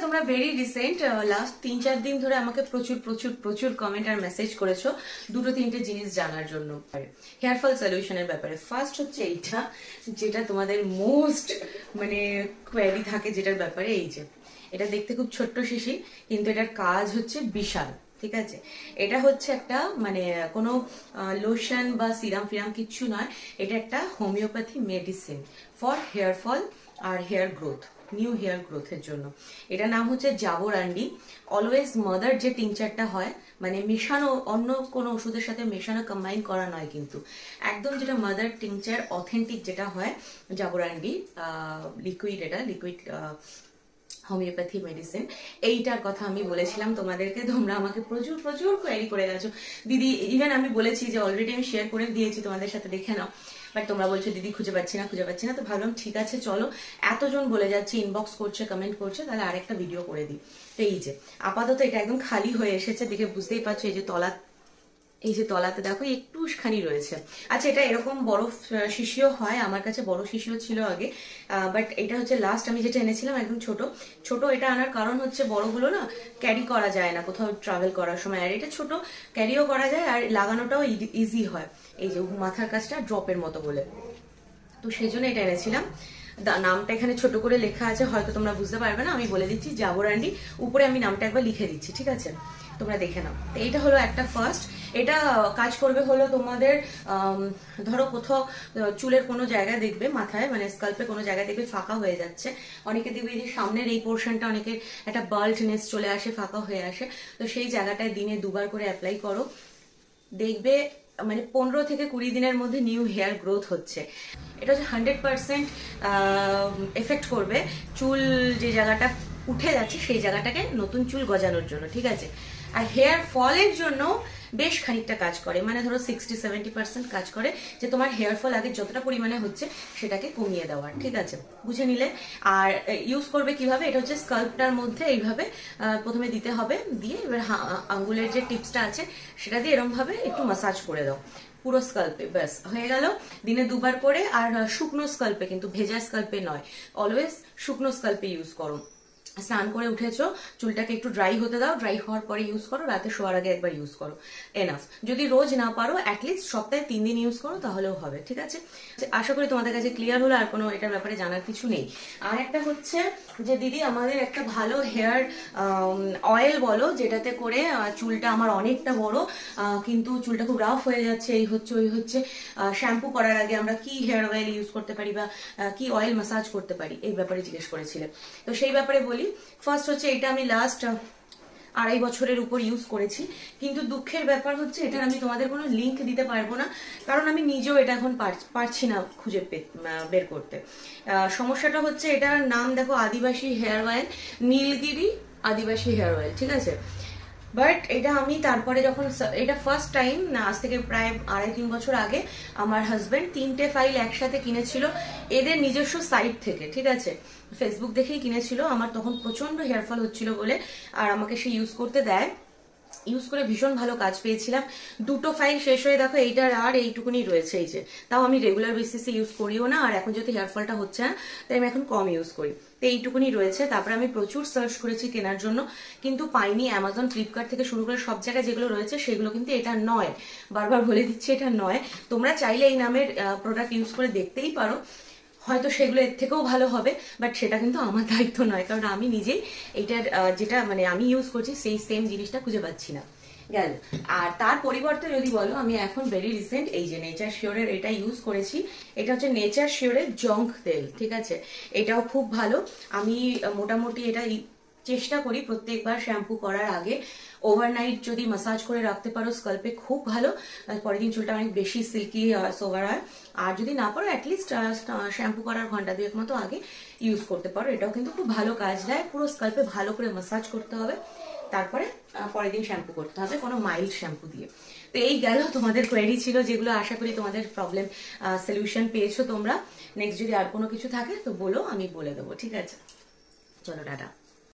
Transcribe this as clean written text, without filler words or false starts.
তোমরা very recent last 3-4 দিন ধরে আমাকে প্রচুর প্রচুর প্রচুর কমেন্ট আর মেসেজ করেছো দুটো তিনটে জিনিস জানার জন্য হেয়ার ফল সলিউশনের ব্যাপারে। ফার্স্ট হচ্ছে এইটা, যেটা তোমাদের মোস্ট মানে কোয়েরি থাকে যেটার ব্যাপারে, এই যে এটা দেখতে খুব ছোট্ট শিশি, কিন্তু এটার কাজ হচ্ছে বিশাল। ঠিক আছে, এটা হচ্ছে একটা মানে কোনো লোশন বা সিরাম ফিরাম কিচ্ছু নয়, এটা একটা homeopathy medicine for hair fall আর হেয়ার গ্রোথ, নিউ হেয়ার গ্রোথের জন্য। এটার নাম হচ্ছে জাবোরান্ডি। অলওয়েজ মাদার যে টিংচারটা হয়, মানে মেশানো অন্য কোনো ওষুধের সাথে মেশানো কম্বাইন করা নয়, কিন্তু একদম যেটা মাদার টিংচার অথেন্টিক যেটা হয় জাবোরান্ডি লিকুইড, এটা লিকুইড হোমিওপ্যাথি মেডিসিন, এইটার কথা আমি বলেছিলাম তোমাদেরকে। তোমরা আমাকে প্রচুর প্রচুর কোয়েরি করে গেছো দিদি, ইভেন আমি বলেছি যে অলরেডি আমি শেয়ার করে দিয়েছি তোমাদের সাথে, দেখে নাও, বাট তোমরা বলছো দিদি খুঁজে পাচ্ছি না খুঁজে পাচ্ছি না। তো ভাবলাম ঠিক আছে চলো, এতজন বলে যাচ্ছে, ইনবক্স করছে, কমেন্ট করছে, তাহলে আরেকটা ভিডিও করে দিই। তো এই যে আপাতত এটা একদম খালি হয়ে এসেছে, দেখে বুঝতেই পারছো এই যে তলা, এই যে তলাতে দেখো একটুখানি রয়েছে। আচ্ছা, এটা এরকম বড় শিশিও হয়, আমার কাছে বড় শিশিও ছিল আগে, বাট এটা হচ্ছে লাস্ট আমি যেটা এনেছিলাম একদম ছোট ছোট। এটা আনার কারণ হচ্ছে বড়গুলো না ক্যারি করা যায় না কোথাও ট্রাভেল করার সময়, আর এটা ছোট ক্যারিও করা যায় আর লাগানোটাও ইজি হয়, এই যে মাথার কাছটা ড্রপের মতো বলে, তো সেই জন্য এটা এনেছিলাম। নামটা এখানে ছোট করে লেখা আছে, হয়তো তোমরা বুঝতে পারবে না, আমি বলে দিচ্ছি জাবোরান্ডি, উপরে আমি নামটা একবার লিখে দিচ্ছি, ঠিক আছে, তোমরা দেখে নাও। তো এইটা হলো একটা ফার্স্ট। এটা কাজ করবে হলো তোমাদের ধরো কোথাও চুলের কোনো জায়গায় দেখবে মাথায় মানে স্কাল্পে কোনো জায়গায় দেখবে ফাঁকা হয়ে যাচ্ছে, অনেকে দেখবে যে সামনের এই পোর্শনটা অনেকের একটা বাল্টনেস চলে আসে, ফাঁকা হয়ে আসে, তো সেই জায়গাটায় দিনে 2 বার করে অ্যাপ্লাই করো, দেখবে মানে 15 থেকে 20 দিনের মধ্যে নিউ হেয়ার গ্রোথ হচ্ছে। এটা হচ্ছে 100% এফেক্ট করবে চুল যে জায়গাটা উঠে যাচ্ছে সেই জায়গাটাকে নতুন চুল গজানোর জন্য, ঠিক আছে। আর হেয়ার ফলের জন্য বেশ খানিকটা কাজ করে, মানে ধরো 60-70% কাজ করে, যে তোমার হেয়ার ফল আগে যতটা পরিমাণে হচ্ছে সেটাকে কমিয়ে দেওয়ার, ঠিক আছে, বুঝে নিলে। আর ইউজ করবে কিভাবে, এটা হচ্ছে স্কাল্পটার মধ্যে এইভাবে প্রথমে দিতে হবে, দিয়ে এবার আঙ্গুলের যে টিপসটা আছে সেটা দিয়ে এরকম ভাবে একটু মাসাজ করে দাও পুরো স্কাল্পে, ব্যাস হয়ে গেল। দিনে 2 বার করে, আর শুকনো স্কাল্পে, কিন্তু ভেজা স্কাল্পে নয়, অলওয়েজ শুকনো স্কাল্পে ইউজ করো। স্নান করে উঠেছো, চুলটাকে একটু ড্রাই হতে দাও, ড্রাই হওয়ার পরে ইউজ করো, রাতে শোয়ার আগে একবার ইউজ করো, এনাফ। যদি রোজ না পারো অ্যাটলিস্ট সপ্তাহে 3 দিন ইউজ করো, তাহলেও হবে, ঠিক আছে। আশা করি তোমাদের কাছে ক্লিয়ার হলো, আর কোনো এটার ব্যাপারে জানার কিছু নেই। আর একটা হচ্ছে যে দিদি আমাদের একটা ভালো হেয়ার অয়েল বলো, যেটাতে করে চুলটা আমার অনেকটা বড়, কিন্তু চুলটা খুব রাফ হয়ে যাচ্ছে, এই হচ্ছে ওই হচ্ছে, শ্যাম্পু করার আগে আমরা কি হেয়ার অয়েল ইউজ করতে পারি বা কি অয়েল ম্যাসাজ করতে পারি, এই ব্যাপারে জিজ্ঞেস করেছিলেন। তো সেই ব্যাপারে বলি, ফার্স্ট হচ্ছে এটা আমি লাস্ট 2.5 বছরের উপর ইউজ করেছি, কিন্তু দুঃখের ব্যাপার হচ্ছে এটার আমি তোমাদের কোনো লিঙ্ক দিতে পারবো না, কারণ আমি নিজেও এটা এখন পারছি না খুঁজে বের করতে। সমস্যাটা হচ্ছে এটার নাম দেখো আদিবাসী হেয়ার অয়েল, নীলগিরি আদিবাসী হেয়ার অয়েল, ঠিক আছে। বাট এটা আমি তারপরে যখন এটা ফার্স্ট টাইম, আজ থেকে প্রায় 2.5-3 বছর আগে আমার হাজবেন্ড 3টে ফাইল একসাথে কিনেছিল এদের নিজস্ব সাইট থেকে, ঠিক আছে, ফেসবুক দেখেই কিনেছিল। আমার তখন প্রচন্ড হেয়ার ফল হচ্ছিল বলে, আর আমাকে সে ইউজ করতে দেয়, ইউজ করে ভীষণ ভালো কাজ পেয়েছিলাম। 2টো ফাইল শেষ হয়ে দেখো এইটার আর এইটুকুনি রয়েছে, এই যে, তাও আমি রেগুলার বেসিসে ইউজ করিও না, আর এখন যেহেতু হেয়ার ফলটা হচ্ছে না তাই আমি এখন কম ইউজ করি, তো এইটুকুনি রয়েছে। তারপরে আমি প্রচুর সার্চ করেছি কেনার জন্য, কিন্তু পাইনি। অ্যামাজন, ফ্লিপকার্ট থেকে শুরু করে সব জায়গায় যেগুলো রয়েছে সেগুলো কিন্তু এটা নয়, বারবার বলে দিচ্ছি এটা নয়। তোমরা চাইলে এই নামের প্রোডাক্ট ইউজ করে দেখতেই পারো, হয়তো সেগুলো এর থেকেও ভালো হবে, বাট সেটা কিন্তু আমার দায়িত্ব নয়, কারণ আমি নিজেই এইটার যেটা মানে আমি ইউজ করছি সেই সেম জিনিসটা খুঁজে পাচ্ছি না, গেল। আর তার পরিবর্তে যদি বলো, আমি এখন ভেরি রিসেন্ট এই যে নেচার শিওরের এটা ইউজ করেছি, এটা হচ্ছে নেচার শিওরের জঙ্ক তেল, ঠিক আছে, এটাও খুব ভালো। আমি মোটামুটি এটা চেষ্টা করি প্রত্যেকবার শ্যাম্পু করার আগে ওভারনাইট যদি মাসাজ করে রাখতে পারো স্কাল্পে খুব ভালো, পরের দিন চুলটা অনেক বেশি সিল্কি সোভার হয়। আর যদি না পারো অ্যাটলিস্ট শ্যাম্পু করার ঘন্টা 2-1 মতো আগে ইউজ করতে পারো, এটাও কিন্তু খুব ভালো কাজ দেয়। পুরো স্কাল্পে ভালো করে মাসাজ করতে হবে, তারপরে পরের দিন শ্যাম্পু করতে হবে কোনো মাইল্ড শ্যাম্পু দিয়ে। তো এই গেল তোমাদের কোয়েরি ছিল, যেগুলো আশা করি তোমাদের প্রবলেম সলিউশন পেয়েছো তোমরা। নেক্সট যদি আর কোনো কিছু থাকে তো বলো, আমি বলে দেবো, ঠিক আছে। চলো টাটা।